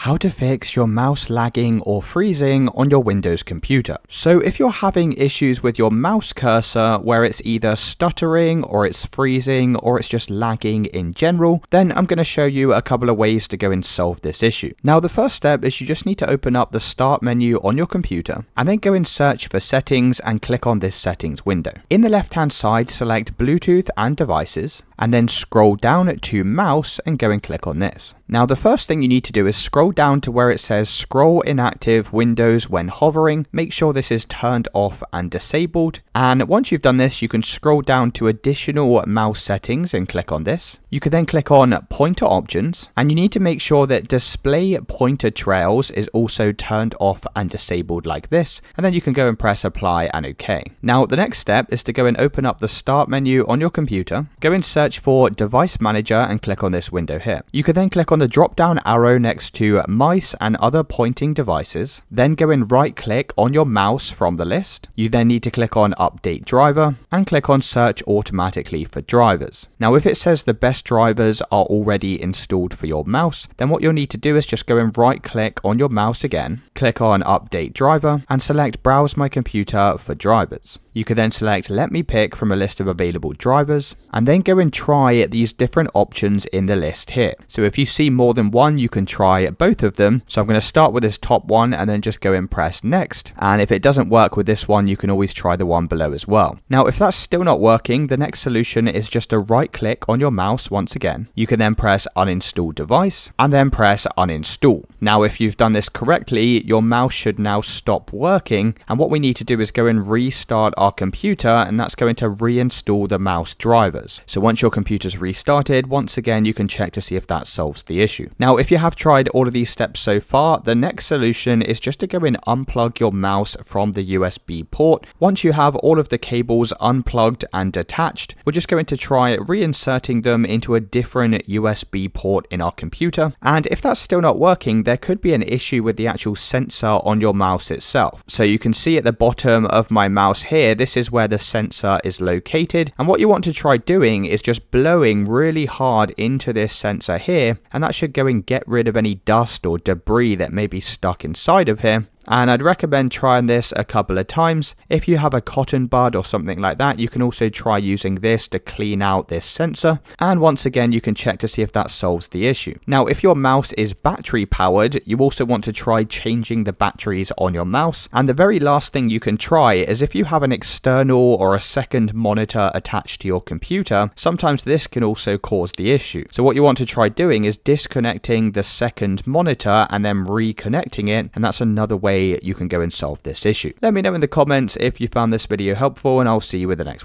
How to fix your mouse lagging or freezing on your Windows computer. So if you're having issues with your mouse cursor where it's either stuttering or it's freezing or it's just lagging in general, then I'm going to show you a couple of ways to go and solve this issue. Now the first step is you just need to open up the start menu on your computer and then go and search for settings and click on this settings window. In the left hand side, select Bluetooth and devices and then scroll down to mouse and go and click on this. Now the first thing you need to do is scroll down to where it says scroll inactive windows when hovering. Make sure this is turned off and disabled. And once you've done this, you can scroll down to additional mouse settings and click on this. You can then click on pointer options and you need to make sure that display pointer trails is also turned off and disabled like this. And then you can go and press apply and OK. Now the next step is to go and open up the start menu on your computer. Go and search for device manager and click on this window here. You can then click on the drop down arrow next to mice and other pointing devices. Then go and right click on your mouse from the list. You then need to click on update driver and click on search automatically for drivers. Now if it says the best drivers are already installed for your mouse, then what you'll need to do is just go and right click on your mouse again, click on update driver and select browse my computer for drivers. You can then select let me pick from a list of available drivers and then go and try these different options in the list here. So if you see more than one, you can try both of them. So I'm going to start with this top one and then just go and press next. And if it doesn't work with this one, you can always try the one below as well. Now, if that's still not working, the next solution is just to right click on your mouse once again. You can then press uninstall device and then press uninstall. Now, if you've done this correctly, your mouse should now stop working. And what we need to do is go and restart our computer, and that's going to reinstall the mouse drivers. So once your computer's restarted, once again, you can check to see if that solves the issue. Now, if you have tried all of these steps so far, the next solution is just to go and unplug your mouse from the USB port. Once you have all of the cables unplugged and detached, we're just going to try reinserting them into a different USB port in our computer. And if that's still not working, there could be an issue with the actual sensor on your mouse itself. So you can see at the bottom of my mouse here, this is where the sensor is located. And what you want to try doing is just blowing really hard into this sensor here, and that should go and get rid of any dust or debris that may be stuck inside of here. And I'd recommend trying this a couple of times. If you have a cotton bud or something like that, you can also try using this to clean out this sensor. And once again, you can check to see if that solves the issue. Now, if your mouse is battery powered, you also want to try changing the batteries on your mouse. And the very last thing you can try is if you have an external or a second monitor attached to your computer, sometimes this can also cause the issue. So what you want to try doing is disconnecting the second monitor and then reconnecting it. And that's another way you can go and solve this issue. Let me know in the comments if you found this video helpful, and I'll see you with the next one.